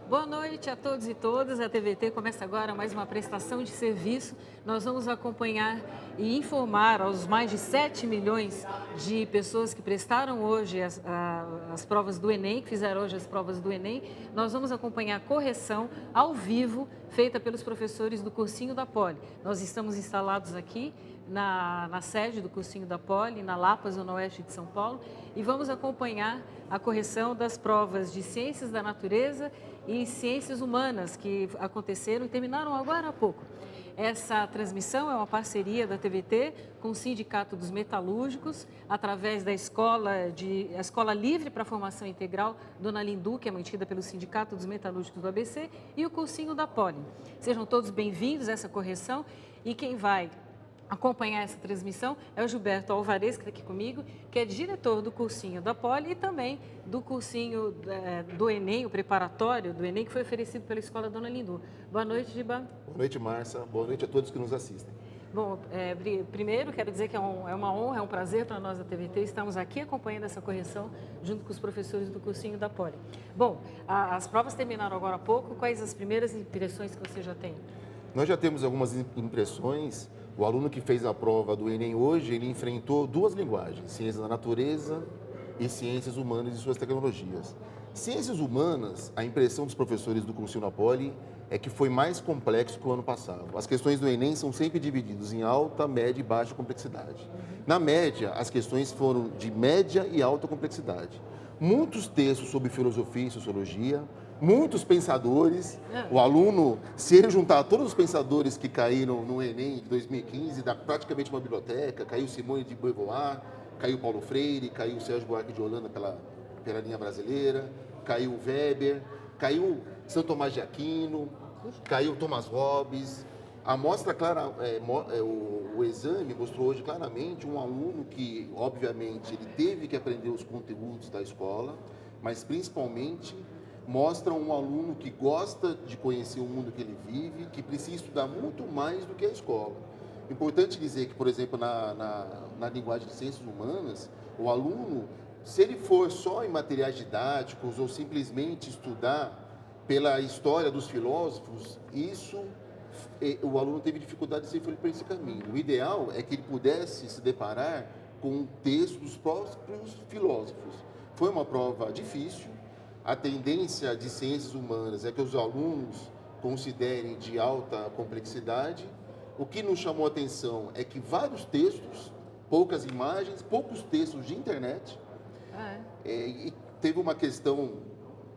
Boa noite a todos e todas. A TVT começa agora mais uma prestação de serviço. Nós vamos acompanhar e informar aos mais de 7 milhões de pessoas que prestaram hoje as provas do Enem, que fizeram hoje as provas do Enem. Nós vamos acompanhar a correção ao vivo feita pelos professores do cursinho da Poli. Nós estamos instalados aqui na sede do cursinho da Poli, na Lapa, Zona Oeste de São Paulo, e vamos acompanhar a correção das provas de Ciências da Natureza e Ciências Humanas que aconteceram e terminaram agora há pouco. Essa transmissão é uma parceria da TVT com o Sindicato dos Metalúrgicos, através da a Escola Livre para a Formação Integral Dona Lindu, que é mantida pelo Sindicato dos Metalúrgicos do ABC, e o cursinho da Poli. Sejam todos bem-vindos a essa correção e quem vai acompanhar essa transmissão é o Gilberto Alvarez, que está aqui comigo, que é diretor do cursinho da Poli e também do cursinho do Enem, o preparatório do Enem, que foi oferecido pela Escola Dona Lindu. Boa noite, Giba. Boa noite, Márcia. Boa noite a todos que nos assistem. Bom, primeiro quero dizer que é uma honra, é um prazer para nós da TVT. Estamos aqui acompanhando essa correção junto com os professores do cursinho da Poli. Bom, as provas terminaram agora há pouco. Quais as primeiras impressões que você já tem? Nós já temos algumas impressões. O aluno que fez a prova do Enem hoje, ele enfrentou duas linguagens, ciências da natureza e ciências humanas e suas tecnologias. Ciências humanas, a impressão dos professores do cursinho da Poli é que foi mais complexo que o ano passado. As questões do Enem são sempre divididas em alta, média e baixa complexidade. Na média, as questões foram de média e alta complexidade. Muitos textos sobre filosofia e sociologia, muitos pensadores. O aluno, se ele juntar todos os pensadores que caíram no Enem de 2015, dá praticamente uma biblioteca. Caiu Simone de Beauvoir, caiu Paulo Freire, caiu Sérgio Buarque de Holanda pela linha brasileira, caiu Weber, caiu Santo Tomás de Aquino, caiu Thomas Hobbes. A mostra clara, o exame mostrou hoje claramente um aluno que, obviamente, ele teve que aprender os conteúdos da escola, mas principalmente mostra um aluno que gosta de conhecer o mundo que ele vive, que precisa estudar muito mais do que a escola. Importante dizer que, por exemplo, na linguagem de ciências humanas, o aluno, se ele for só em materiais didáticos ou simplesmente estudar pela história dos filósofos, o aluno teve dificuldade de seguir por esse caminho. O ideal é que ele pudesse se deparar com um texto dos próprios filósofos. Foi uma prova difícil. A tendência de ciências humanas é que os alunos considerem de alta complexidade. O que nos chamou a atenção é que vários textos, poucas imagens, poucos textos de internet. E teve uma questão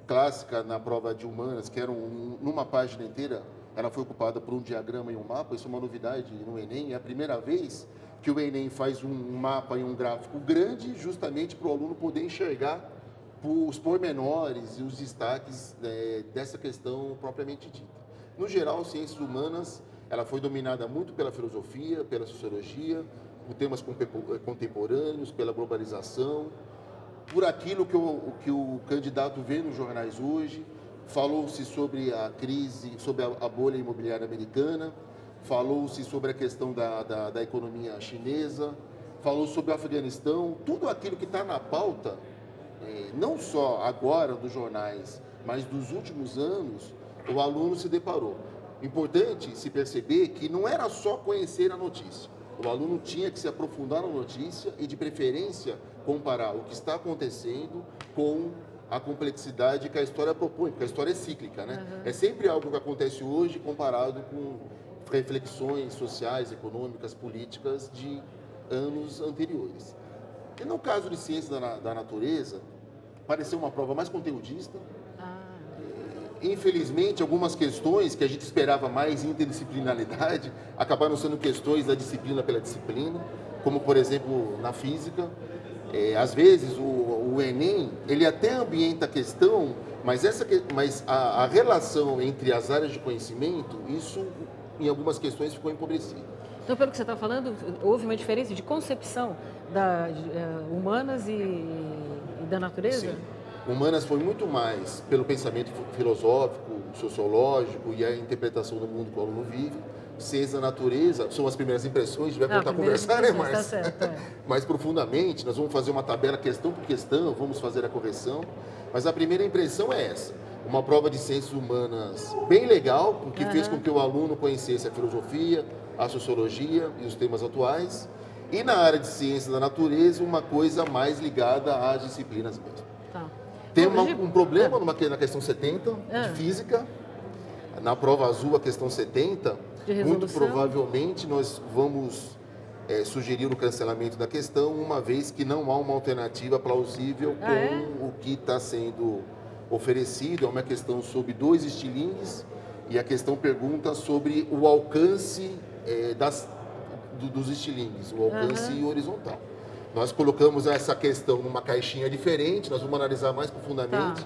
clássica na prova de humanas, que era numa página inteira, ela foi ocupada por um diagrama e um mapa. Isso é uma novidade no Enem. É a primeira vez que o Enem faz um mapa e um gráfico grande justamente para o aluno poder enxergar os pormenores e os destaques dessa questão propriamente dita. No geral, ciências humanas, ela foi dominada muito pela filosofia, pela sociologia, por temas contemporâneos, pela globalização, por aquilo que o candidato vê nos jornais hoje. Falou-se sobre a crise, sobre a bolha imobiliária americana, falou-se sobre a questão da economia chinesa, falou sobre o Afeganistão, tudo aquilo que está na pauta, não só agora dos jornais, mas dos últimos anos, o aluno se deparou. Importante se perceber que não era só conhecer a notícia. O aluno tinha que se aprofundar na notícia e, de preferência, comparar o que está acontecendo com a complexidade que a história propõe, porque a história é cíclica, né? Uhum. É sempre algo que acontece hoje comparado com reflexões sociais, econômicas, políticas de anos anteriores. E no caso de ciências da natureza, pareceu uma prova mais conteudista. Infelizmente, algumas questões que a gente esperava mais interdisciplinaridade acabaram sendo questões da disciplina pela disciplina, como, por exemplo, na física. Às vezes, o Enem, ele até ambienta a questão, mas a relação entre as áreas de conhecimento, isso, em algumas questões, ficou empobrecido. Então, pelo que você está falando, houve uma diferença de concepção de humanas e da natureza? Sim. Humanas foi muito mais pelo pensamento filosófico, sociológico e a interpretação do mundo que o aluno vive. Ciências da natureza são as primeiras impressões, a gente vai voltar a conversar, né, Márcia? Tá certo, Mais profundamente, nós vamos fazer uma tabela questão por questão, vamos fazer a correção, mas a primeira impressão é essa. uma prova de ciências humanas bem legal, o que fez com que o aluno conhecesse a filosofia, a sociologia e os temas atuais. E na área de ciências da natureza, uma coisa mais ligada às disciplinas mesmo. Tá. Tem um problema na questão 70, de física. Na prova azul, a questão 70, muito provavelmente nós vamos sugerir o cancelamento da questão, uma vez que não há uma alternativa plausível com o que está sendo oferecido. É uma questão sobre 2 estilingues e a questão pergunta sobre o alcance dos estilingues, o alcance horizontal. Nós colocamos essa questão numa caixinha diferente, nós vamos analisar mais profundamente.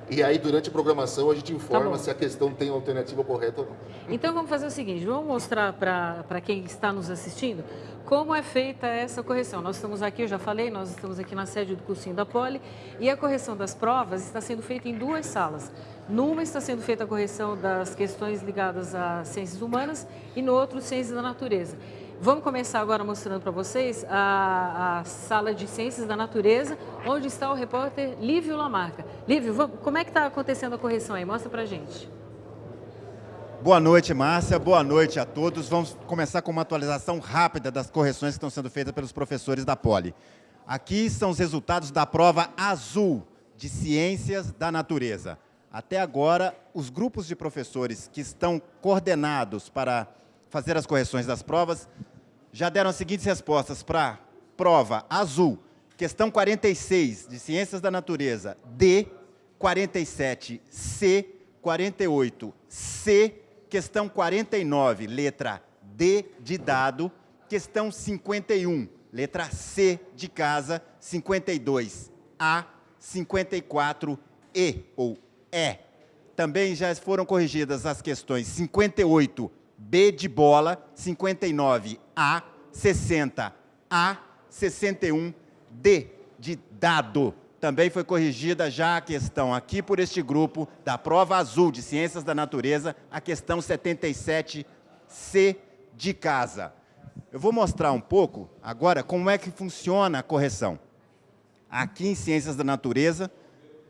E aí, durante a programação, a gente informa se a questão tem alternativa correta ou não. Então, vamos fazer o seguinte, vamos mostrar para quem está nos assistindo como é feita essa correção. Nós estamos aqui, eu já falei, nós estamos aqui na sede do cursinho da Poli e a correção das provas está sendo feita em 2 salas. Numa está sendo feita a correção das questões ligadas às ciências humanas e no outro, ciências da natureza. Vamos começar agora mostrando para vocês a sala de ciências da natureza, onde está o repórter Lívio Lamarca. Lívio, como é que está acontecendo a correção aí? Mostra para a gente. Boa noite, Márcia. Boa noite a todos. Vamos começar com uma atualização rápida das correções que estão sendo feitas pelos professores da Poli. Aqui são os resultados da prova azul de ciências da natureza. Até agora, os grupos de professores que estão coordenados para fazer as correções das provas já deram as seguintes respostas para prova azul, questão 46 de ciências da natureza, D, 47, C, 48, C, questão 49, letra D de dado, questão 51, letra C de casa, 52, A, 54, E ou E. Também já foram corrigidas as questões 58, B de bola, 59, A, 60, A, 61, D de dado. Também foi corrigida já a questão aqui por este grupo da prova azul de ciências da natureza, a questão 77, C de casa. Eu vou mostrar um pouco agora como é que funciona a correção. Aqui em ciências da natureza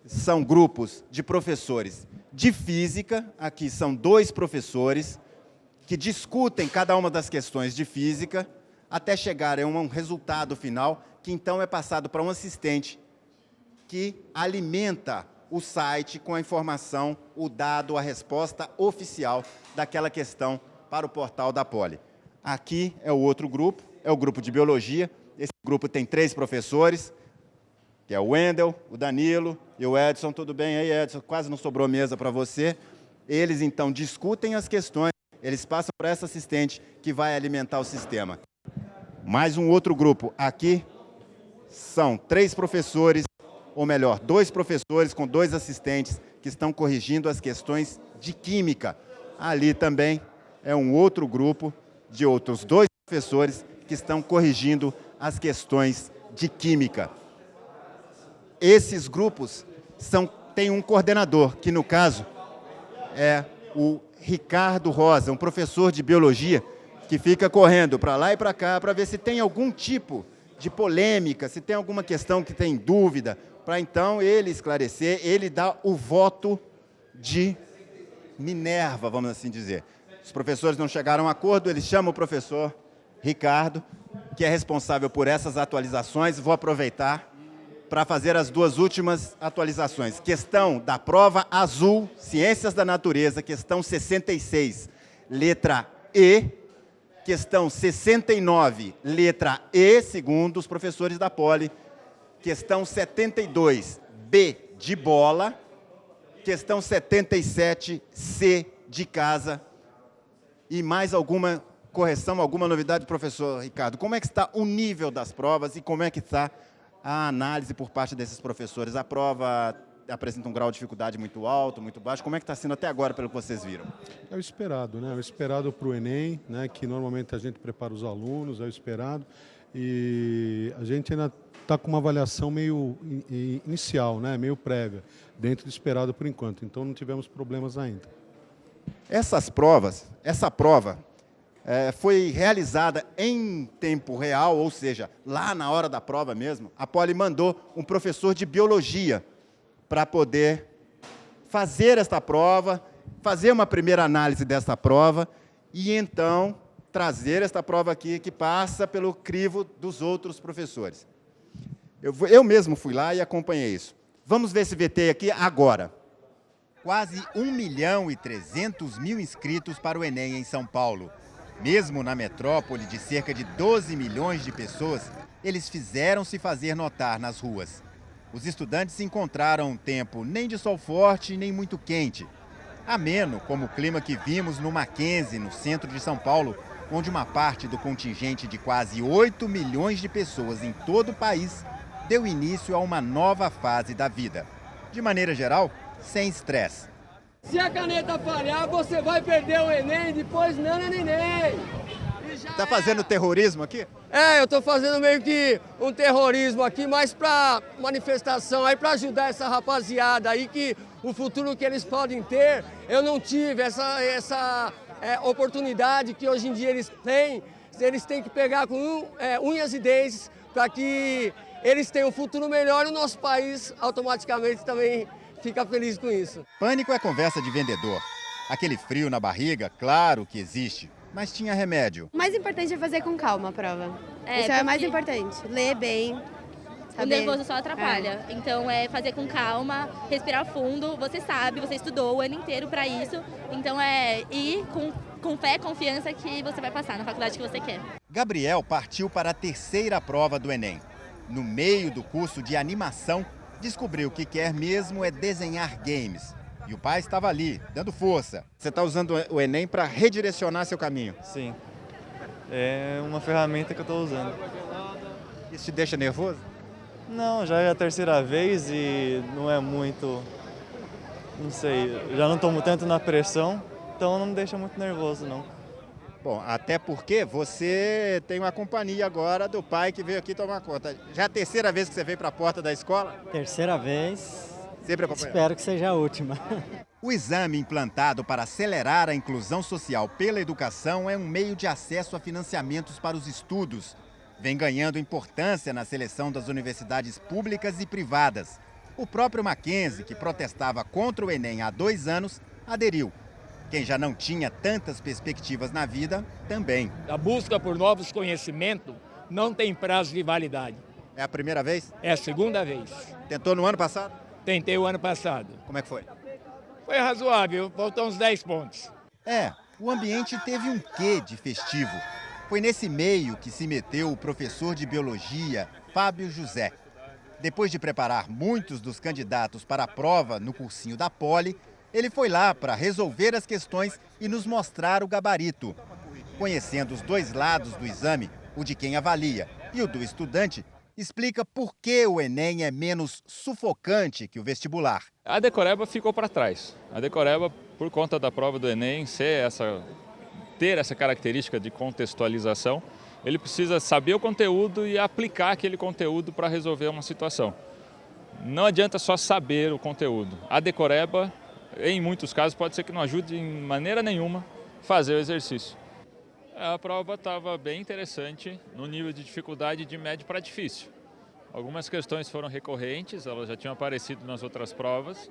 são grupos de professores de física, aqui são 2 professores, que discutem cada uma das questões de física até chegar a um resultado final, que então é passado para um assistente que alimenta o site com a informação, o dado, a resposta oficial daquela questão para o portal da Poli. Aqui é o outro grupo, é o grupo de biologia. Esse grupo tem 3 professores, que é o Wendel, o Danilo e o Edson. Tudo bem aí, Edson? Quase não sobrou mesa para você. Eles, então, discutem as questões. Eles passam para essa assistente que vai alimentar o sistema. Mais um outro grupo. Aqui são 3 professores, ou melhor, 2 professores com 2 assistentes que estão corrigindo as questões de química. Ali também é um outro grupo de outros 2 professores que estão corrigindo as questões de química. Esses grupos têm um coordenador, que no caso é o Ricardo Rosa, um professor de biologia que fica correndo para lá e para cá para ver se tem algum tipo de polêmica, se tem alguma questão que tem dúvida, para então ele esclarecer, ele dá o voto de Minerva, vamos assim dizer. Os professores não chegaram a acordo, eles chamam o professor Ricardo, que é responsável por essas atualizações. Vou aproveitar para fazer as 2 últimas atualizações. Questão da prova azul, Ciências da Natureza, questão 66, letra E. Questão 69, letra E, segundo os professores da Poli. Questão 72, B de bola. Questão 77, C de casa. E mais alguma correção, alguma novidade, professor Ricardo? Como é que está o nível das provas e como é que está a análise por parte desses professores? A prova apresenta um grau de dificuldade muito alto, muito baixo? Como é que está sendo até agora, pelo que vocês viram? É o esperado, né? É o esperado para o Enem, né? Que normalmente a gente prepara os alunos, é o esperado. E a gente ainda está com uma avaliação meio inicial, né? Meio prévia, dentro do esperado por enquanto. Então não tivemos problemas ainda. Essa prova foi realizada em tempo real, ou seja, lá na hora da prova mesmo. A Poli mandou um professor de biologia para poder fazer esta prova, fazer uma primeira análise desta prova e então trazer esta prova aqui que passa pelo crivo dos outros professores. Eu mesmo fui lá e acompanhei isso. Vamos ver esse VT aqui agora. Quase 1.300.000 inscritos para o Enem em São Paulo. Mesmo na metrópole de cerca de 12 milhões de pessoas, eles fizeram-se fazer notar nas ruas. Os estudantes encontraram um tempo nem de sol forte, nem muito quente. Ameno, como o clima que vimos no Mackenzie, no centro de São Paulo, onde uma parte do contingente de quase 8 milhões de pessoas em todo o país deu início a uma nova fase da vida. De maneira geral, sem estresse. Se a caneta falhar, você vai perder o Enem, depois neném. Tá fazendo terrorismo aqui? Eu estou fazendo meio que um terrorismo aqui, mas para manifestação aí, para ajudar essa rapaziada aí, que o futuro que eles podem ter, eu não tive essa oportunidade que hoje em dia eles têm que pegar com unhas e dentes para que eles tenham um futuro melhor e o nosso país automaticamente também fica feliz com isso. Pânico é conversa de vendedor. Aquele frio na barriga, claro que existe, mas tinha remédio. O mais importante é fazer com calma a prova. Isso é o mais importante. Ler bem. O nervoso só atrapalha. Então é fazer com calma, respirar fundo. Você sabe, você estudou o ano inteiro para isso. Então é ir com fé, confiança que você vai passar na faculdade que você quer. Gabriel partiu para a terceira prova do Enem. No meio do curso de animação, descobriu que quer mesmo é desenhar games. E o pai estava ali, dando força. Você está usando o Enem para redirecionar seu caminho? Sim. É uma ferramenta que eu estou usando. Isso te deixa nervoso? Não, já é a terceira vez e não é muito... Não sei, já não tomo tanto na pressão, então não me deixa muito nervoso, não. Bom, até porque você tem uma companhia agora do pai que veio aqui tomar conta. Já é a terceira vez que você veio para a porta da escola? Terceira vez. Sempre acompanhando? Espero que seja a última. O exame implantado para acelerar a inclusão social pela educação é um meio de acesso a financiamentos para os estudos. Vem ganhando importância na seleção das universidades públicas e privadas. O próprio Mackenzie, que protestava contra o Enem há 2 anos, aderiu. Quem já não tinha tantas perspectivas na vida, também. A busca por novos conhecimentos não tem prazo de validade. É a primeira vez? É a segunda vez. Tentou no ano passado? Tentei o ano passado. Como é que foi? Foi razoável, faltou uns 10 pontos. O ambiente teve um quê de festivo. Foi nesse meio que se meteu o professor de biologia, Fábio José. Depois de preparar muitos dos candidatos para a prova no cursinho da Poli, ele foi lá para resolver as questões e nos mostrar o gabarito. Conhecendo os 2 lados do exame, o de quem avalia e o do estudante, explica por que o Enem é menos sufocante que o vestibular. A decoreba ficou para trás. A decoreba, por conta da prova do Enem ter essa característica de contextualização, ele precisa saber o conteúdo e aplicar aquele conteúdo para resolver uma situação. Não adianta só saber o conteúdo. A decoreba, em muitos casos, pode ser que não ajude em maneira nenhuma a fazer o exercício. A prova estava bem interessante, no nível de dificuldade de médio para difícil. Algumas questões foram recorrentes, elas já tinham aparecido nas outras provas,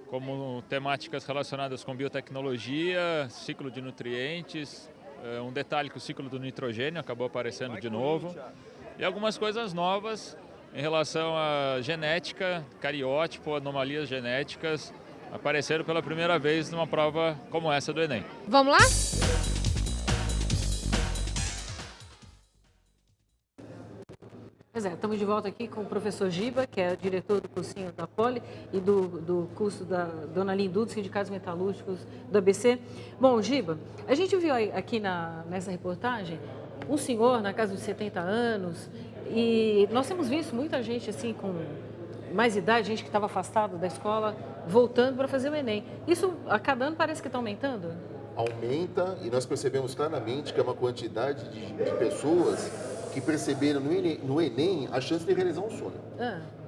como temáticas relacionadas com biotecnologia, ciclo de nutrientes, um detalhe que o ciclo do nitrogênio acabou aparecendo de novo, e algumas coisas novas em relação à genética, cariótipo, anomalias genéticas, apareceram pela primeira vez numa prova como essa do Enem. Vamos lá? Pois é, estamos de volta aqui com o professor Giba, que é o diretor do cursinho da Poli e do curso da Dona Lindu, dos Sindicatos Metalúrgicos do ABC. Bom, Giba, a gente viu aqui nessa reportagem um senhor na casa de 70 anos e nós temos visto muita gente assim com mais idade, gente que estava afastado da escola, voltando para fazer o Enem. Isso a cada ano parece que está aumentando? Aumenta e nós percebemos claramente que é uma quantidade de pessoas que perceberam no Enem a chance de realizar um sonho.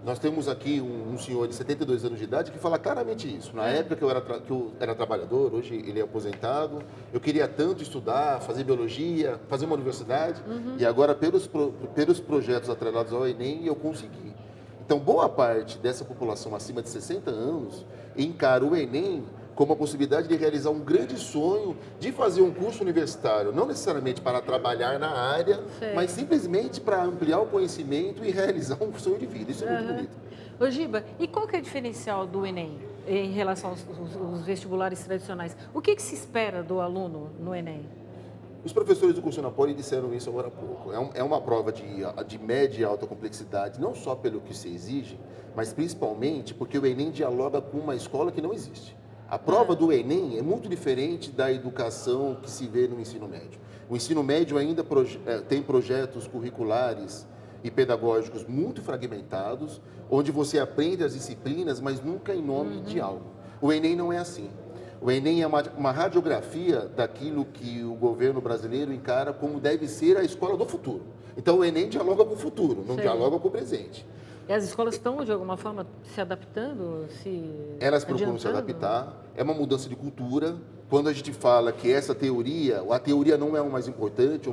Nós temos aqui um senhor de 72 anos de idade que fala claramente isso. Na época que eu era trabalhador, hoje ele é aposentado, eu queria tanto estudar, fazer biologia, fazer uma universidade, e agora pelos projetos atrelados ao Enem eu consegui. Então, Então, boa parte dessa população acima de 60 anos encara o Enem como a possibilidade de realizar um grande sonho de fazer um curso universitário, não necessariamente para trabalhar na área, mas simplesmente para ampliar o conhecimento e realizar um sonho de vida. Isso é muito bonito. Ô Giba, e qual que é o diferencial do Enem em relação aos vestibulares tradicionais? O que se espera do aluno no Enem? Os professores do curso na Poli disseram isso agora há pouco. É uma prova de média e alta complexidade, não só pelo que se exige, mas principalmente porque o Enem dialoga com uma escola que não existe. A prova do Enem é muito diferente da educação que se vê no ensino médio. O ensino médio ainda tem projetos curriculares e pedagógicos muito fragmentados, onde você aprende as disciplinas, mas nunca em nome de algo. O Enem não é assim. O Enem é uma radiografia daquilo que o governo brasileiro encara como deve ser a escola do futuro. Então, o Enem dialoga com o futuro, não dialoga com o presente. E as escolas estão, de alguma forma, se adaptando? Elas procuram se adaptar. É uma mudança de cultura. Quando a gente fala que essa teoria, a teoria não é o mais importante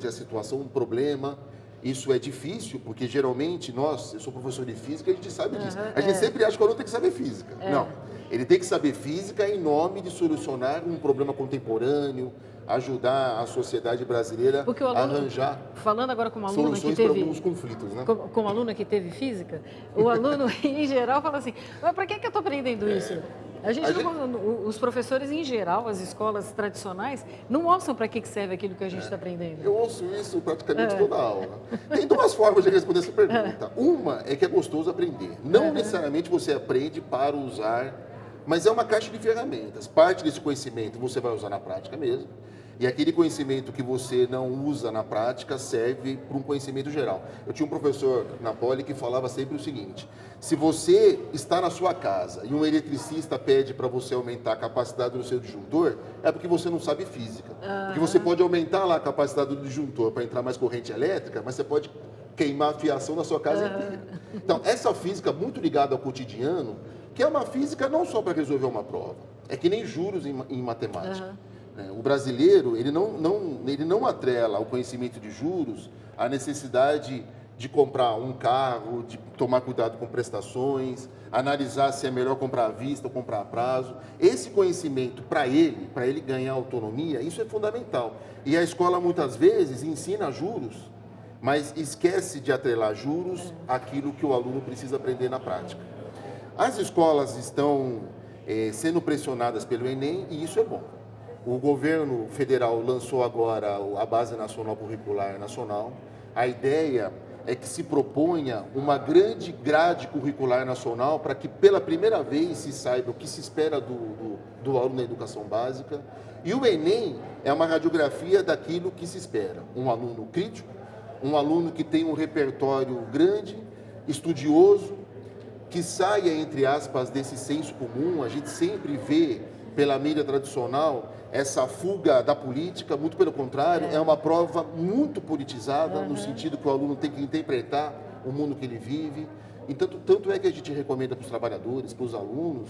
é a situação, um problema. Isso é difícil, porque geralmente eu sou professor de física, a gente sabe disso. A gente sempre acha que o aluno tem que saber física. Não. Ele tem que saber física em nome de solucionar um problema contemporâneo, ajudar a sociedade brasileira a arranjar falando agora com uma aluna soluções para alguns conflitos, né? Com uma aluna que teve física, o aluno, em geral, fala assim, mas para que eu estou aprendendo isso? Os professores, em geral, as escolas tradicionais, não mostram para que serve aquilo que a gente está aprendendo. Eu ouço isso praticamente toda a aula. Tem duas formas de responder essa pergunta. Uma é que é gostoso aprender. Não necessariamente você aprende para usar, mas é uma caixa de ferramentas. Parte desse conhecimento você vai usar na prática mesmo. E aquele conhecimento que você não usa na prática serve para um conhecimento geral. Eu tinha um professor na Poli que falava sempre o seguinte: se você está na sua casa e um eletricista pede para você aumentar a capacidade do seu disjuntor, é porque você não sabe física. Porque você pode aumentar lá a capacidade do disjuntor para entrar mais corrente elétrica, mas você pode queimar a fiação da sua casa inteira. Então, essa física muito ligada ao cotidiano, que é uma física não só para resolver uma prova, é que nem juros em matemática. O brasileiro, ele não atrela ao conhecimento de juros a necessidade de comprar um carro, de tomar cuidado com prestações, analisar se é melhor comprar à vista ou comprar a prazo. Esse conhecimento, para ele ganhar autonomia, isso é fundamental. E a escola, muitas vezes, ensina juros, mas esquece de atrelar juros àquilo que o aluno precisa aprender na prática. As escolas estão sendo pressionadas pelo Enem e isso é bom. O governo federal lançou agora a Base Nacional Curricular Nacional. A ideia é que se proponha uma grande grade curricular nacional para que pela primeira vez se saiba o que se espera do aluno na educação básica. E o Enem é uma radiografia daquilo que se espera. Um aluno crítico, um aluno que tem um repertório grande, estudioso, que saia, entre aspas, desse senso comum. A gente sempre vê pela mídia tradicional essa fuga da política, muito pelo contrário, é uma prova muito politizada, no sentido que o aluno tem que interpretar o mundo que ele vive. Então, tanto é que a gente recomenda para os trabalhadores, para os alunos,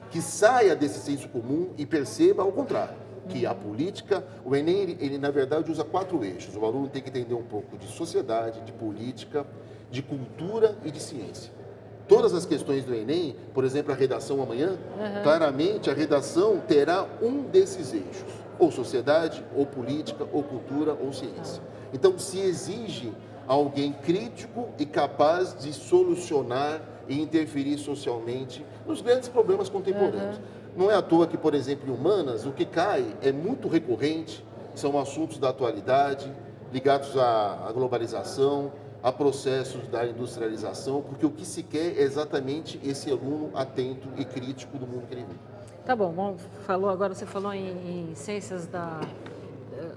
que saia desse senso comum e perceba ao contrário, que a política, o Enem, ele na verdade usa 4 eixos. O aluno tem que entender um pouco de sociedade, de política, de cultura e de ciência. Todas as questões do Enem, por exemplo, a redação amanhã, claramente a redação terá um desses eixos, ou sociedade, ou política, ou cultura, ou ciência. Então, se exige alguém crítico e capaz de solucionar e interferir socialmente nos grandes problemas contemporâneos. Não é à toa que, por exemplo, em humanas, o que cai é muito recorrente, são assuntos da atualidade, ligados à globalização, a processos da industrialização, porque o que se quer é exatamente esse aluno atento e crítico do mundo que ele vive. Tá bom, você falou em ciências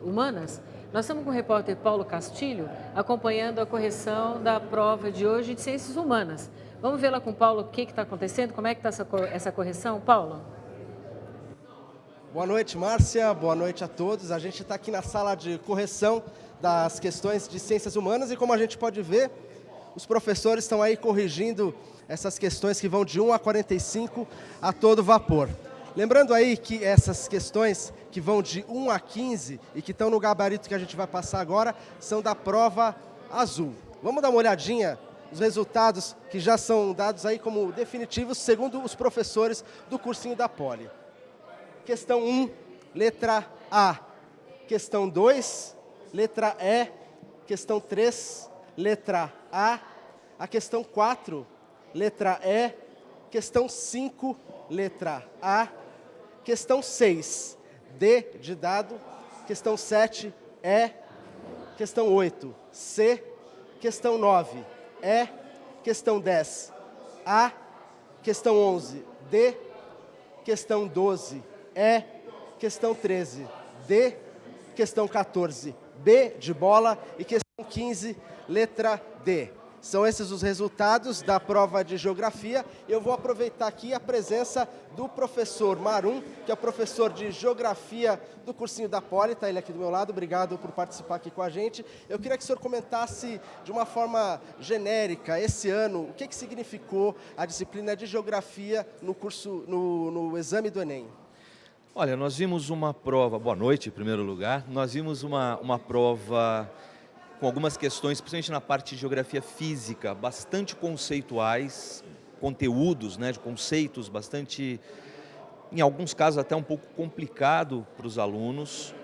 humanas. Nós estamos com o repórter Paulo Castilho acompanhando a correção da prova de hoje de ciências humanas. Vamos ver lá com o Paulo o que está acontecendo, como é que está essa correção, Paulo? Boa noite, Márcia, boa noite a todos. A gente está aqui na sala de correção das questões de ciências humanas e como a gente pode ver, os professores estão aí corrigindo essas questões que vão de 1 a 45 a todo vapor. Lembrando aí que essas questões que vão de 1 a 15 e que estão no gabarito que a gente vai passar agora, são da prova azul. Vamos dar uma olhadinha os resultados que já são dados aí como definitivos, segundo os professores do cursinho da Poli. Questão 1, letra A. Questão 2, letra E. Questão 3, letra A. A questão 4, letra E. Questão 5, letra A. Questão 6, D de dado. Questão 7, E. Questão 8, C. Questão 9, E. Questão 10, A. Questão 11, D. Questão 12, E. Questão 13, D. Questão 14, B de bola. E questão 15, letra D. São esses os resultados da prova de geografia. Eu vou aproveitar aqui a presença do professor Marum, que é professor de geografia do cursinho da Poli, está ele aqui do meu lado, obrigado por participar aqui com a gente. Eu queria que o senhor comentasse de uma forma genérica, esse ano, o que significou a disciplina de geografia no curso, no exame do Enem. Olha, nós vimos uma prova, boa noite em primeiro lugar, nós vimos uma prova com algumas questões, principalmente na parte de geografia física, bastante conceituais, conteúdos, né, de conceitos bastante, em alguns casos até um pouco complicado para os alunos,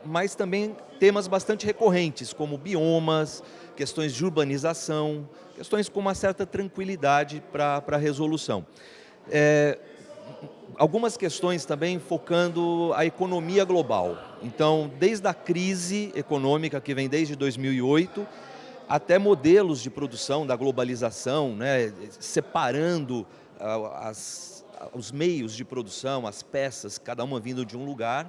mas também temas bastante recorrentes, como biomas, questões de urbanização, questões com uma certa tranquilidade para a resolução. Algumas questões também focando a economia global. Então, desde a crise econômica que vem desde 2008, até modelos de produção da globalização, né, separando os meios de produção, as peças, cada uma vindo de um lugar,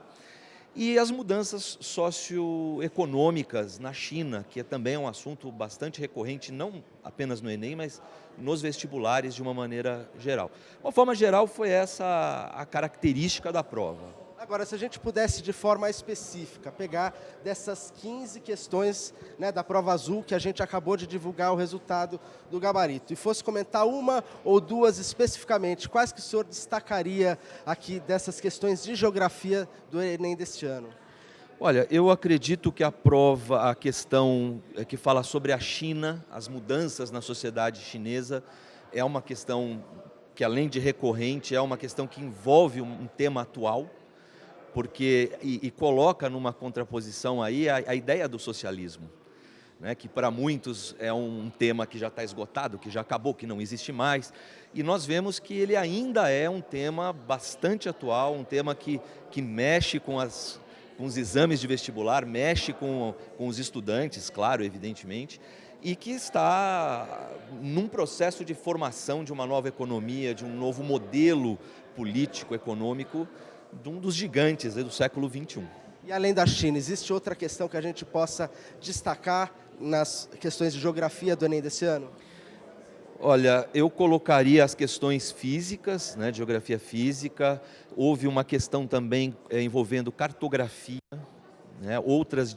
e as mudanças socioeconômicas na China, que também é um assunto bastante recorrente, não apenas no Enem, mas nos vestibulares de uma maneira geral. De uma forma geral, foi essa a característica da prova. Agora, se a gente pudesse, de forma específica, pegar dessas 15 questões, né, da prova azul, que a gente acabou de divulgar o resultado do gabarito, e fosse comentar uma ou duas especificamente, quais que o senhor destacaria aqui dessas questões de geografia do Enem deste ano? Olha, eu acredito que a questão que fala sobre a China, as mudanças na sociedade chinesa, é uma questão que, além de recorrente, é uma questão que envolve um tema atual, porque e coloca numa contraposição aí a ideia do socialismo, né, que para muitos é um tema que já está esgotado, que já acabou, que não existe mais, e nós vemos que ele ainda é um tema bastante atual, um tema que mexe com os exames de vestibular, mexe com os estudantes, claro, evidentemente, e que está num processo de formação de uma nova economia, de um novo modelo político, econômico, de um dos gigantes do século XXI. E além da China, existe outra questão que a gente possa destacar nas questões de geografia do Enem desse ano? Olha, eu colocaria as questões físicas, né, de geografia física. Houve uma questão também envolvendo cartografia, né, outras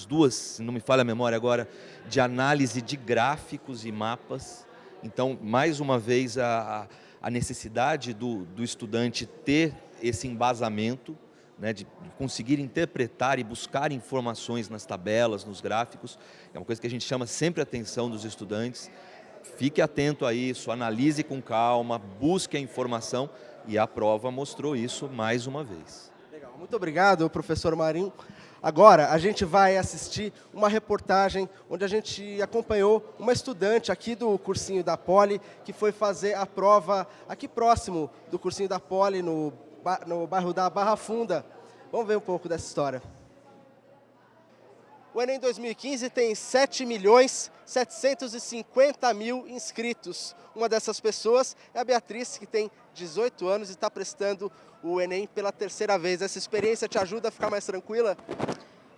duas, se não me falha a memória agora, de análise de gráficos e mapas. Então, mais uma vez, a necessidade do estudante ter esse embasamento, né, de conseguir interpretar e buscar informações nas tabelas, nos gráficos. É uma coisa que a gente chama sempre a atenção dos estudantes. Fique atento a isso, analise com calma, busque a informação, e a prova mostrou isso mais uma vez. Legal, muito obrigado, professor Marim. Agora a gente vai assistir uma reportagem onde a gente acompanhou uma estudante aqui do cursinho da Poli que foi fazer a prova aqui próximo do cursinho da Poli, no bairro da Barra Funda. Vamos ver um pouco dessa história. O Enem 2015 tem 7.750.000 inscritos. Uma dessas pessoas é a Beatriz, que tem 18 anos e está prestando o Enem pela terceira vez. Essa experiência te ajuda a ficar mais tranquila?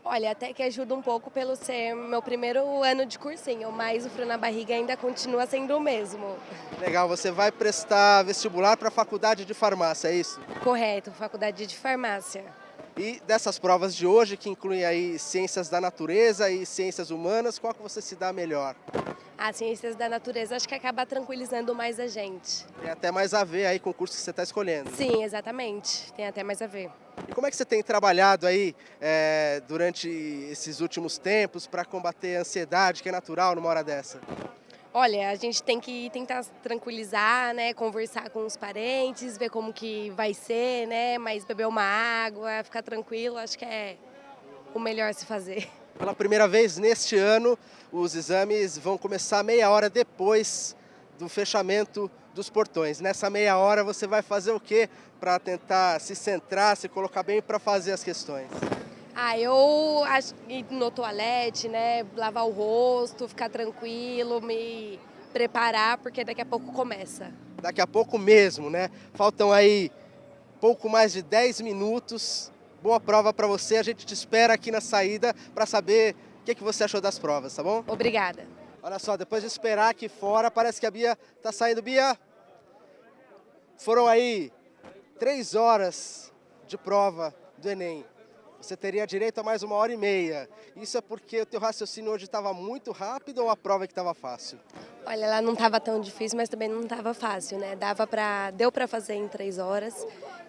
Olha, até que ajuda um pouco pelo ser meu primeiro ano de cursinho, mas o frio na barriga ainda continua sendo o mesmo. Legal, você vai prestar vestibular para a faculdade de farmácia, é isso? Correto, faculdade de farmácia. E dessas provas de hoje, que incluem aí ciências da natureza e ciências humanas, qual que você se dá melhor? As ciências da natureza acho que acaba tranquilizando mais a gente. Tem até mais a ver aí com o curso que você está escolhendo. Sim, exatamente. Tem até mais a ver. E como é que você tem trabalhado aí durante esses últimos tempos para combater a ansiedade, que é natural numa hora dessa? Olha, a gente tem que tentar tranquilizar, né, conversar com os parentes, ver como que vai ser, né, mas beber uma água, ficar tranquilo, acho que é o melhor a se fazer. Pela primeira vez neste ano, os exames vão começar meia hora depois do fechamento dos portões. Nessa meia hora você vai fazer o quê para tentar se centrar, se colocar bem para fazer as questões? Eu acho que ir no toalete, né, lavar o rosto, ficar tranquilo, me preparar, porque daqui a pouco começa. Daqui a pouco mesmo, né? Faltam aí pouco mais de 10 minutos. Boa prova para você, a gente te espera aqui na saída para saber o que você achou das provas, tá bom? Obrigada. Olha só, depois de esperar aqui fora, parece que a Bia tá saindo. Bia, foram aí 3 horas de prova do Enem. Você teria direito a mais 1h30. Isso é porque o teu raciocínio hoje estava muito rápido ou a prova que estava fácil? Olha, ela não estava tão difícil, mas também não estava fácil, né? Deu para fazer em 3 horas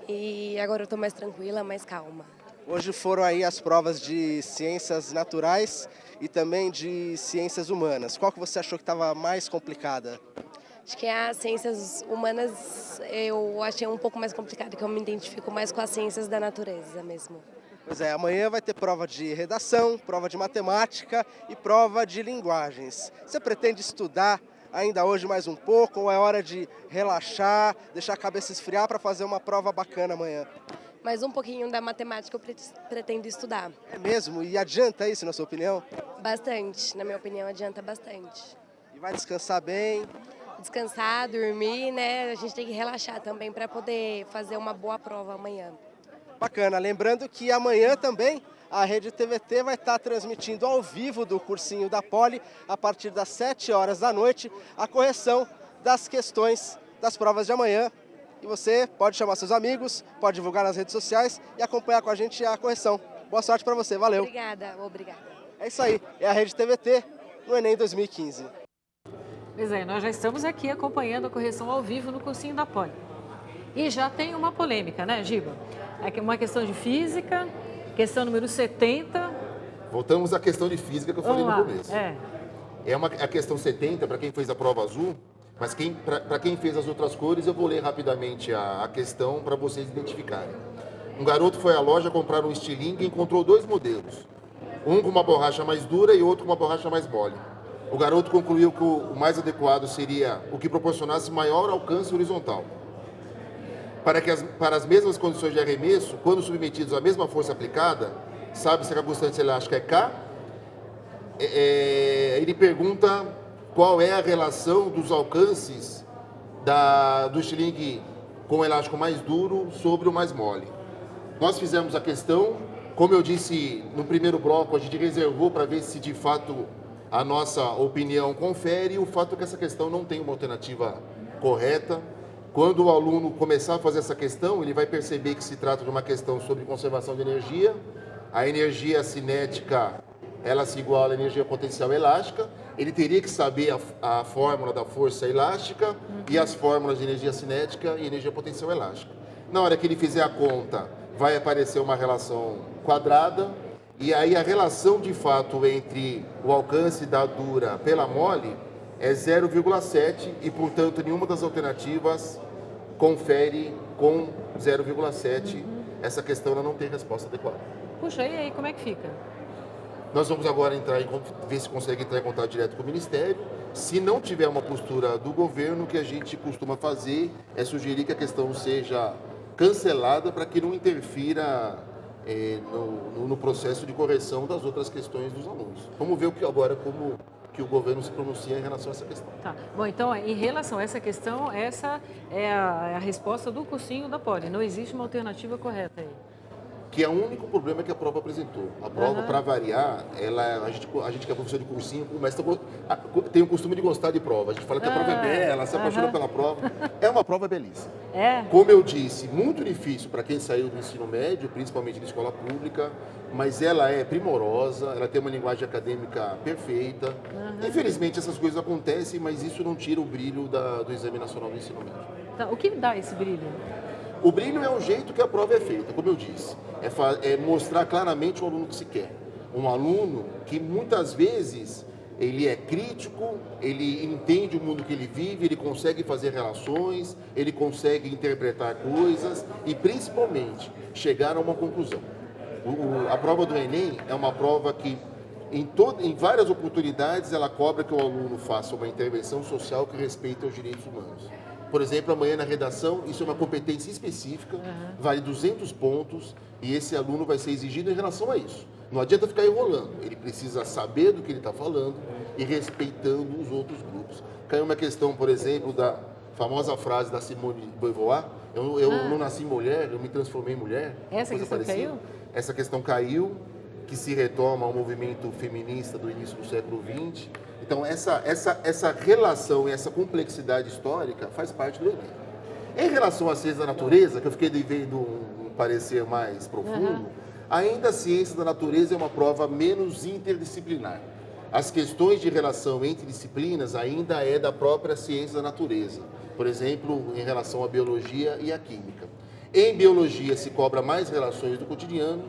e agora eu estou mais tranquila, mais calma. Hoje foram aí as provas de ciências naturais e também de ciências humanas. Qual que você achou que estava mais complicada? Acho que as ciências humanas eu achei um pouco mais complicado, que eu me identifico mais com as ciências da natureza mesmo. Pois é, amanhã vai ter prova de redação, prova de matemática e prova de linguagens. Você pretende estudar ainda hoje mais um pouco ou é hora de relaxar, deixar a cabeça esfriar para fazer uma prova bacana amanhã? Mais um pouquinho da matemática eu pretendo estudar. É mesmo? E adianta isso, na sua opinião? Bastante, na minha opinião adianta bastante. E vai descansar bem? Descansar, dormir, né? A gente tem que relaxar também para poder fazer uma boa prova amanhã. Bacana, lembrando que amanhã também a Rede TVT vai estar transmitindo ao vivo do cursinho da Poli, a partir das 7 horas da noite, a correção das questões das provas de amanhã. E você pode chamar seus amigos, pode divulgar nas redes sociais e acompanhar com a gente a correção. Boa sorte para você, valeu. Obrigada. É isso aí, é a Rede TVT no Enem 2015. Pois é, nós já estamos aqui acompanhando a correção ao vivo no cursinho da Poli. E já tem uma polêmica, né, Giba? É uma questão de física, questão número 70. Voltamos à questão de física que eu falei no começo. A questão 70, para quem fez a prova azul, mas para quem fez as outras cores, eu vou ler rapidamente a questão para vocês identificarem. Um garoto foi à loja comprar um estilingue e encontrou 2 modelos. Um com uma borracha mais dura e outro com uma borracha mais mole. O garoto concluiu que o mais adequado seria o que proporcionasse maior alcance horizontal. Para as mesmas condições de arremesso, quando submetidos à mesma força aplicada, sabe se a constante elástica é K? Ele pergunta qual é a relação dos alcances do estilingue com o elástico mais duro sobre o mais mole. Nós fizemos a questão, como eu disse no primeiro bloco, a gente reservou para ver se de fato a nossa opinião confere, e o fato é que essa questão não tem uma alternativa correta. Quando o aluno começar a fazer essa questão, ele vai perceber que se trata de uma questão sobre conservação de energia. A energia cinética, ela se iguala à energia potencial elástica. Ele teria que saber a fórmula da força elástica e as fórmulas de energia cinética e energia potencial elástica. Na hora que ele fizer a conta, vai aparecer uma relação quadrada, e aí a relação de fato entre o alcance da dura pela mole é 0,7 e, portanto, nenhuma das alternativas confere com 0,7. Essa questão ela não tem resposta adequada. Puxa, e aí como é que fica? Nós vamos agora ver se consegue entrar em contato direto com o Ministério. Se não tiver uma postura do governo, o que a gente costuma fazer é sugerir que a questão seja cancelada para que não interfira no processo de correção das outras questões dos alunos. Vamos ver como que o governo se pronuncia em relação a essa questão. Tá. Bom, então, em relação a essa questão, essa é a resposta do cursinho da Poli. Não existe uma alternativa correta aí. Que é o único problema que a prova apresentou. A prova, para variar, a gente que é professor de cursinho, mas tem o costume de gostar de prova. A gente fala que a prova é bela, se apaixona pela prova. É uma prova belíssima. Como eu disse, muito difícil para quem saiu do ensino médio, principalmente de escola pública, mas ela é primorosa, ela tem uma linguagem acadêmica perfeita. Infelizmente, essas coisas acontecem, mas isso não tira o brilho do Exame Nacional do Ensino Médio. Tá, o que dá esse brilho? O brilho é o jeito que a prova é feita, como eu disse. É mostrar claramente o aluno que se quer. Um aluno que muitas vezes ele é crítico, ele entende o mundo que ele vive, ele consegue fazer relações, ele consegue interpretar coisas e, principalmente, chegar a uma conclusão. A prova do Enem é uma prova que, em várias oportunidades, ela cobra que o aluno faça uma intervenção social que respeite os direitos humanos. Por exemplo, amanhã na redação, isso é uma competência específica, vale 200 pontos e esse aluno vai ser exigido em relação a isso. Não adianta ficar enrolando, ele precisa saber do que ele está falando e respeitando os outros grupos. Caiu uma questão, por exemplo, da famosa frase da Simone de Beauvoir, eu não nasci mulher, eu me transformei em mulher. Essa questão caiu? Essa questão caiu, que se retoma ao movimento feminista do início do século XX. Então, essa relação e essa complexidade histórica faz parte do Enem. Em relação à ciência da natureza, que eu fiquei devendo um parecer mais profundo, ainda a ciência da natureza é uma prova menos interdisciplinar. As questões de relação entre disciplinas ainda é da própria ciência da natureza. Por exemplo, em relação à biologia e à química. Em biologia se cobra mais relações do cotidiano,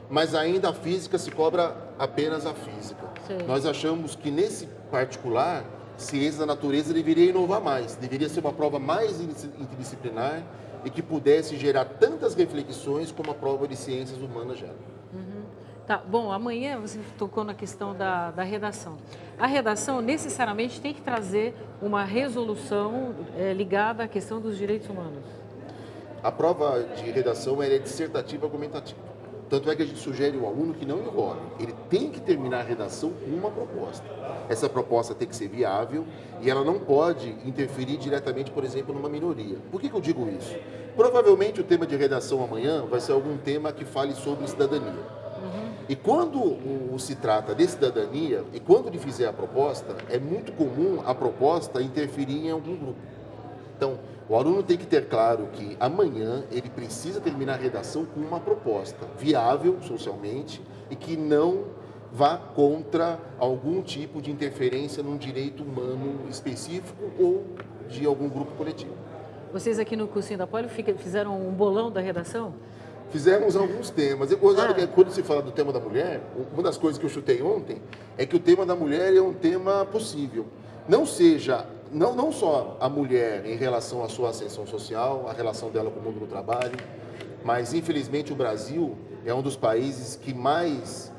mas ainda a física se cobra apenas a física. Sim. Nós achamos que nesse particular, ciência da natureza deveria inovar mais, deveria ser uma prova mais interdisciplinar e que pudesse gerar tantas reflexões como a prova de ciências humanas gera. Tá, bom, amanhã você tocou na questão da redação. A redação necessariamente tem que trazer uma resolução ligada à questão dos direitos humanos. A prova de redação é dissertativa argumentativa. Tanto é que a gente sugere ao aluno que não enrole. Ele tem que terminar a redação com uma proposta. Essa proposta tem que ser viável e ela não pode interferir diretamente, por exemplo, numa minoria. Por que eu digo isso? Provavelmente o tema de redação amanhã vai ser algum tema que fale sobre cidadania. E quando se trata de cidadania, e quando ele fizer a proposta, é muito comum a proposta interferir em algum grupo. Então, o aluno tem que ter claro que amanhã ele precisa terminar a redação com uma proposta viável socialmente e que não vá contra algum tipo de interferência num direito humano específico ou de algum grupo coletivo. Vocês aqui no cursinho da Poli fizeram um bolão da redação? Fizemos alguns temas. Quando se fala do tema da mulher, uma das coisas que eu chutei ontem é que o tema da mulher é um tema possível. Não só a mulher em relação à sua ascensão social, a relação dela com o mundo do trabalho, mas infelizmente o Brasil é um dos países que mais,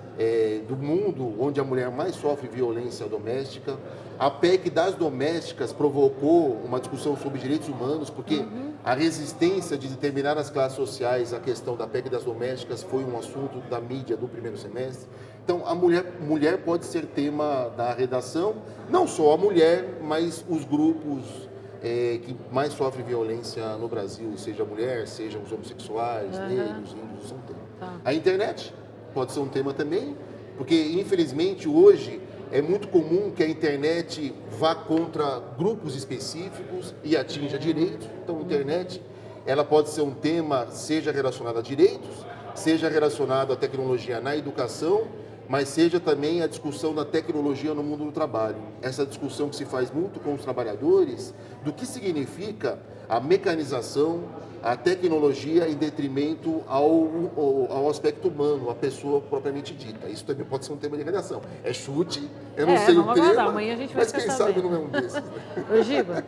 do mundo, onde a mulher mais sofre violência doméstica. A PEC das domésticas provocou uma discussão sobre direitos humanos, porque a resistência de determinadas classes sociais à questão da PEC das domésticas foi um assunto da mídia do primeiro semestre. Então, a mulher pode ser tema da redação, não só a mulher, mas os grupos que mais sofrem violência no Brasil, seja a mulher, sejam os homossexuais, negros, índios, são tema. A internet pode ser um tema também, porque, infelizmente, hoje é muito comum que a internet vá contra grupos específicos e atinja direitos. Então, a internet ela pode ser um tema, seja relacionado a direitos, seja relacionado à tecnologia na educação, mas seja também a discussão da tecnologia no mundo do trabalho. Essa discussão que se faz muito com os trabalhadores, do que significa a mecanização, a tecnologia em detrimento ao aspecto humano, a pessoa propriamente dita. Isso também pode ser um tema de redação. É chute, eu não sei o tema, amanhã a gente vai mas quem sabe não é um desses. Ô, Giba,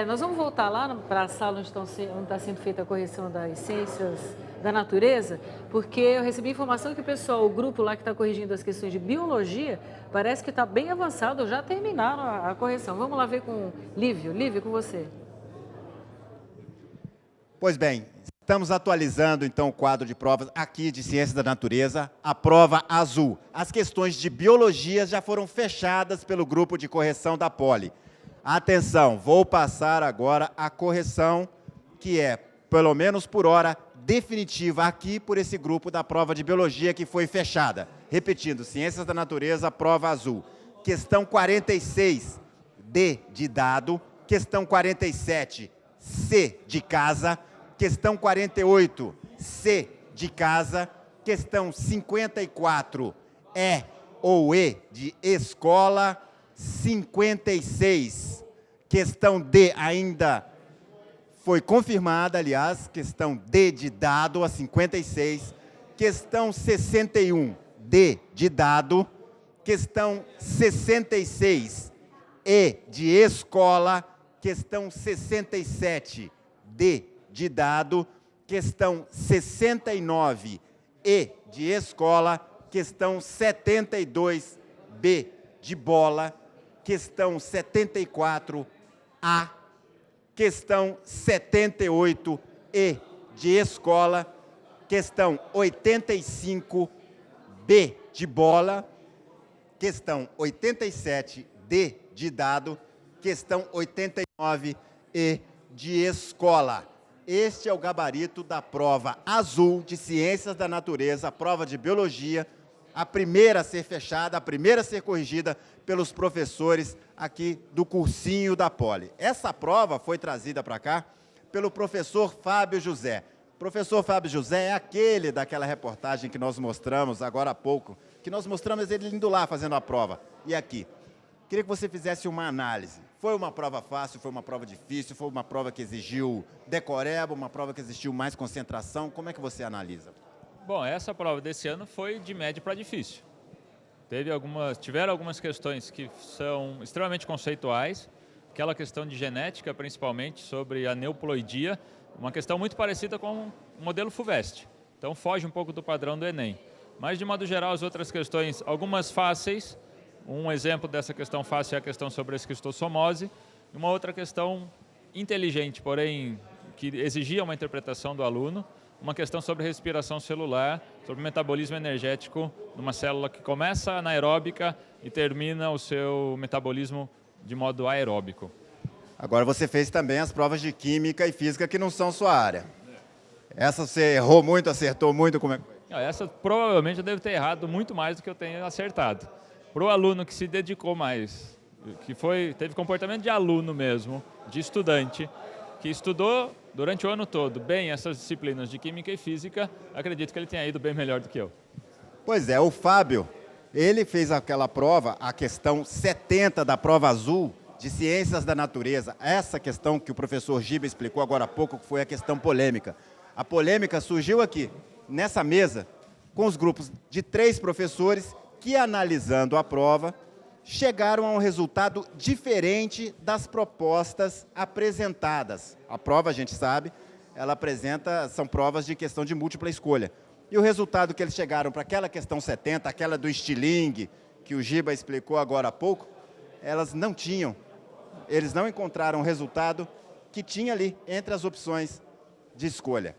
nós vamos voltar lá para a sala onde está sendo feita a correção das ciências da natureza, porque eu recebi informação que o grupo lá que está corrigindo as questões de biologia, parece que está bem avançado, já terminaram a correção. Vamos lá ver com Lívio. Lívio, com você. Pois bem, estamos atualizando então o quadro de provas aqui de Ciências da Natureza, a prova azul. As questões de biologia já foram fechadas pelo grupo de correção da Poli. Atenção, vou passar agora a correção que é, pelo menos por hora, definitiva aqui por esse grupo da prova de biologia que foi fechada. Repetindo, Ciências da Natureza, prova azul. Questão 46, D de dado. Questão 47, C de casa. Questão 48, C de casa. Questão 54, E ou E de escola. 56, questão D ainda foi confirmada, aliás, questão D de dado, a 56. Questão 61, D de dado. questão 66, E de escola, questão 67, D de dado, questão 69, E de escola, questão 72, B de bola, questão 74, A, questão 78, E de escola, questão 85, B de bola, questão 87, D de dado, questão 89, E de escola. Este é o gabarito da prova azul de Ciências da Natureza, a prova de Biologia, a primeira a ser fechada, a primeira a ser corrigida pelos professores aqui do cursinho da Poli. Essa prova foi trazida para cá pelo professor Fábio José. O professor Fábio José é aquele daquela reportagem que nós mostramos agora há pouco, que nós mostramos ele indo lá fazendo a prova. E aqui. Queria que você fizesse uma análise. Foi uma prova fácil, foi uma prova difícil, foi uma prova que exigiu decoreba, uma prova que exigiu mais concentração. Como é que você analisa? Bom, essa prova desse ano foi de médio para difícil. Tiveram algumas questões que são extremamente conceituais, aquela questão de genética, principalmente, sobre a neuploidia, uma questão muito parecida com o modelo FUVEST. Então, foge um pouco do padrão do Enem. Mas, de modo geral, as outras questões, algumas fáceis. Um exemplo dessa questão fácil é a questão sobre a esquistossomose. Uma outra questão inteligente, porém, que exigia uma interpretação do aluno, uma questão sobre respiração celular, sobre metabolismo energético numa célula que começa anaeróbica e termina o seu metabolismo de modo aeróbico. Agora você fez também as provas de Química e Física que não são sua área. Essa você errou muito, acertou muito? Como é que foi? Essa provavelmente eu devo ter errado muito mais do que eu tenho acertado. Para o aluno que se dedicou mais, teve comportamento de aluno mesmo, de estudante, que estudou durante o ano todo bem essas disciplinas de Química e Física, acredito que ele tenha ido bem melhor do que eu. Pois é, o Fábio, ele fez aquela prova, a questão 70 da prova azul de Ciências da Natureza. Essa questão que o professor Giba explicou agora há pouco, que foi a questão polêmica. A polêmica surgiu aqui, nessa mesa, com os grupos de 3 professores que, analisando a prova, chegaram a um resultado diferente das propostas apresentadas. A prova, a gente sabe, são provas de questão de múltipla escolha. E o resultado que eles chegaram para aquela questão 70, aquela do estilingue, que o Giba explicou agora há pouco, eles não encontraram o resultado que tinha ali entre as opções de escolha.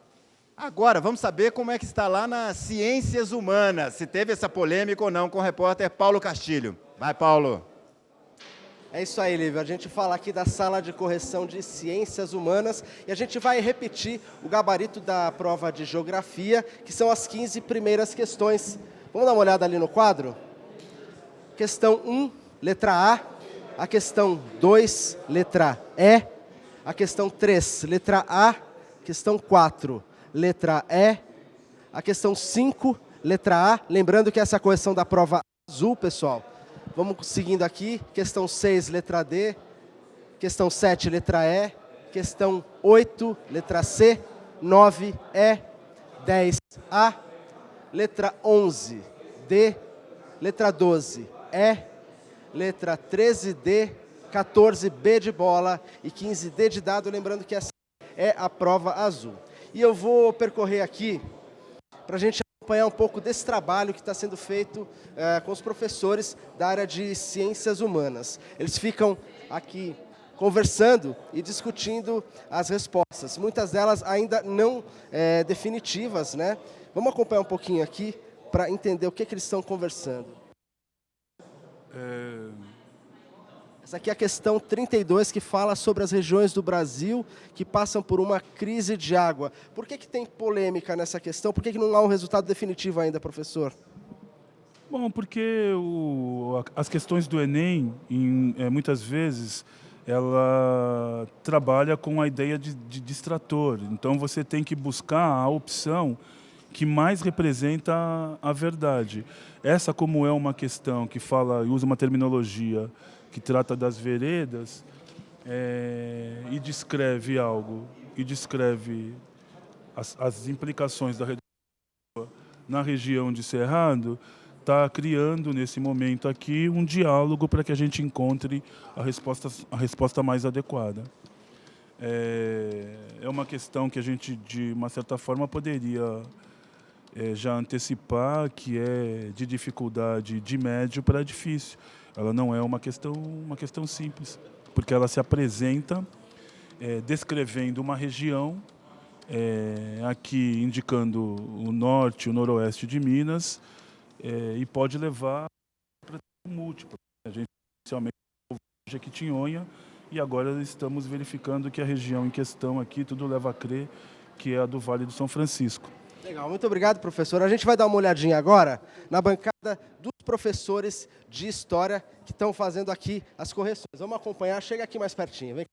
Agora, vamos saber como é que está lá nas Ciências Humanas, se teve essa polêmica ou não, com o repórter Paulo Castilho. Vai, Paulo. É isso aí, Lívia. A gente fala aqui da sala de correção de Ciências Humanas e a gente vai repetir o gabarito da prova de Geografia, que são as 15 primeiras questões. Vamos dar uma olhada ali no quadro? Questão 1, letra A. A questão 2, letra E. A questão 3, letra A. Questão 4, letra E. A questão 5, letra A. Lembrando que essa é a correção da prova azul, pessoal. Vamos seguindo aqui. Questão 6, letra D. Questão 7, letra E. Questão 8, letra C. 9, E. 10, A. Letra 11, D. Letra 12, E. Letra 13, D. 14, B de bola. E 15, D de dado. Lembrando que essa é a prova azul. E eu vou percorrer aqui para a gente acompanhar um pouco desse trabalho que está sendo feito com os professores da área de Ciências Humanas. Eles ficam aqui conversando e discutindo as respostas. Muitas delas ainda não definitivas, né? Vamos acompanhar um pouquinho aqui para entender o que eles estão conversando. Essa aqui é a questão 32, que fala sobre as regiões do Brasil que passam por uma crise de água. Por que tem polêmica nessa questão? Por que não há um resultado definitivo ainda, professor? Bom, porque as questões do Enem, muitas vezes, ela trabalha com a ideia de distrator. Então, você tem que buscar a opção que mais representa a verdade. Essa, como é uma questão que fala e usa uma terminologia que trata das veredas e descreve algo, e descreve as implicações da redução na região de Cerrado, está criando, nesse momento aqui, um diálogo para que a gente encontre a resposta mais adequada. É uma questão que a gente, de uma certa forma, poderia já antecipar, que é de dificuldade de médio para difícil. Ela não é uma questão simples, porque ela se apresenta descrevendo uma região, aqui indicando o norte e o noroeste de Minas, e pode levar para múltiplo. A gente inicialmente Jequitinhonha, e agora estamos verificando que a região em questão aqui, tudo leva a crer que é a do Vale do São Francisco. Legal, muito obrigado, professor. A gente vai dar uma olhadinha agora na bancada dos professores de História que estão fazendo aqui as correções. Vamos acompanhar, chega aqui mais pertinho. Vem.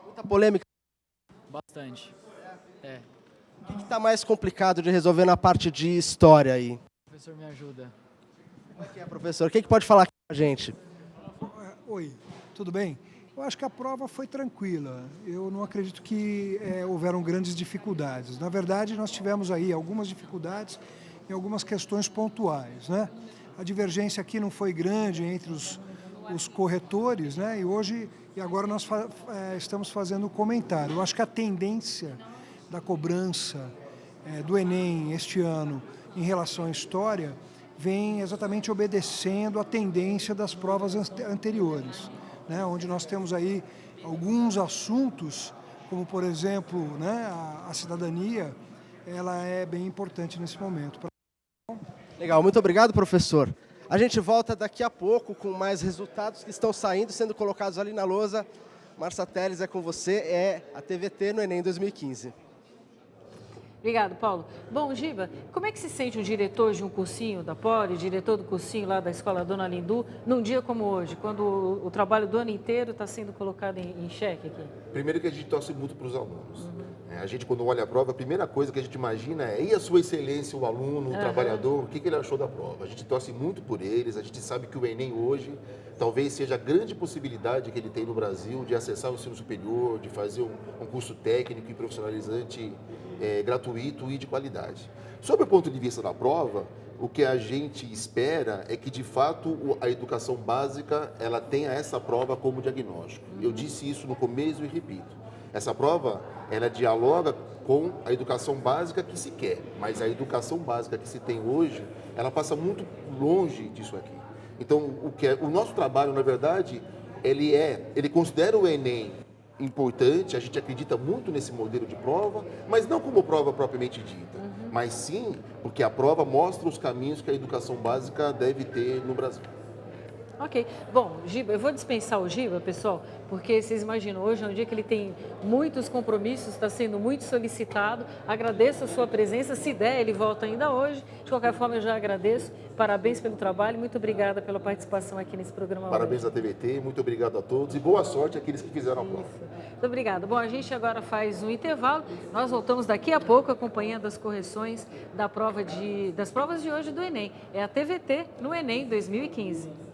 Muita polêmica. Bastante. O que está mais complicado de resolver na parte de História aí? Professor, me ajuda. Como é que é, professor? Quem que pode falar aqui com a gente? Oi, tudo bem? Eu acho que a prova foi tranquila. Eu não acredito que houveram grandes dificuldades. Na verdade, nós tivemos aí algumas dificuldades em algumas questões pontuais, né? A divergência aqui não foi grande entre os corretores, né? E agora nós estamos fazendo um comentário. Eu acho que a tendência da cobrança do Enem este ano em relação à História vem exatamente obedecendo a tendência das provas anteriores, né, onde nós temos aí alguns assuntos, como por exemplo, né, a cidadania, ela é bem importante nesse momento. Legal, muito obrigado, professor. A gente volta daqui a pouco com mais resultados que estão sendo colocados ali na lousa. Márcia Telles, é com você, é a TVT no Enem 2015. Obrigado, Paulo. Bom, Giba, como é que se sente um diretor de um cursinho da Poli, diretor do cursinho lá da Escola Dona Lindu, num dia como hoje, quando o trabalho do ano inteiro está sendo colocado em xeque aqui? Primeiro que a gente torce muito para os alunos. A gente, quando olha a prova, a primeira coisa que a gente imagina é: e a sua excelência, o aluno, o trabalhador, o que ele achou da prova? A gente torce muito por eles, a gente sabe que o Enem hoje talvez seja a grande possibilidade que ele tem no Brasil de acessar o ensino superior, de fazer um curso técnico e profissionalizante gratuito e de qualidade. Sob o ponto de vista da prova, o que a gente espera é que, de fato, a educação básica ela tenha essa prova como diagnóstico. Eu disse isso no começo e repito. Essa prova, ela dialoga com a educação básica que se quer, mas a educação básica que se tem hoje, ela passa muito longe disso aqui. Então, o nosso trabalho, na verdade, ele considera o Enem importante, a gente acredita muito nesse modelo de prova, mas não como prova propriamente dita, mas sim porque a prova mostra os caminhos que a educação básica deve ter no Brasil. Ok. Bom, Giba, eu vou dispensar o Giba, pessoal, porque vocês imaginam, hoje é um dia que ele tem muitos compromissos, está sendo muito solicitado. Agradeço a sua presença. Se der, ele volta ainda hoje. De qualquer forma, eu já agradeço. Parabéns pelo trabalho. Muito obrigada pela participação aqui nesse programa. Parabéns à TVT, muito obrigado a todos e boa sorte àqueles que fizeram a prova. Muito obrigada. Bom, a gente agora faz um intervalo. Nós voltamos daqui a pouco acompanhando as correções das provas de hoje do Enem. É a TVT no Enem 2015.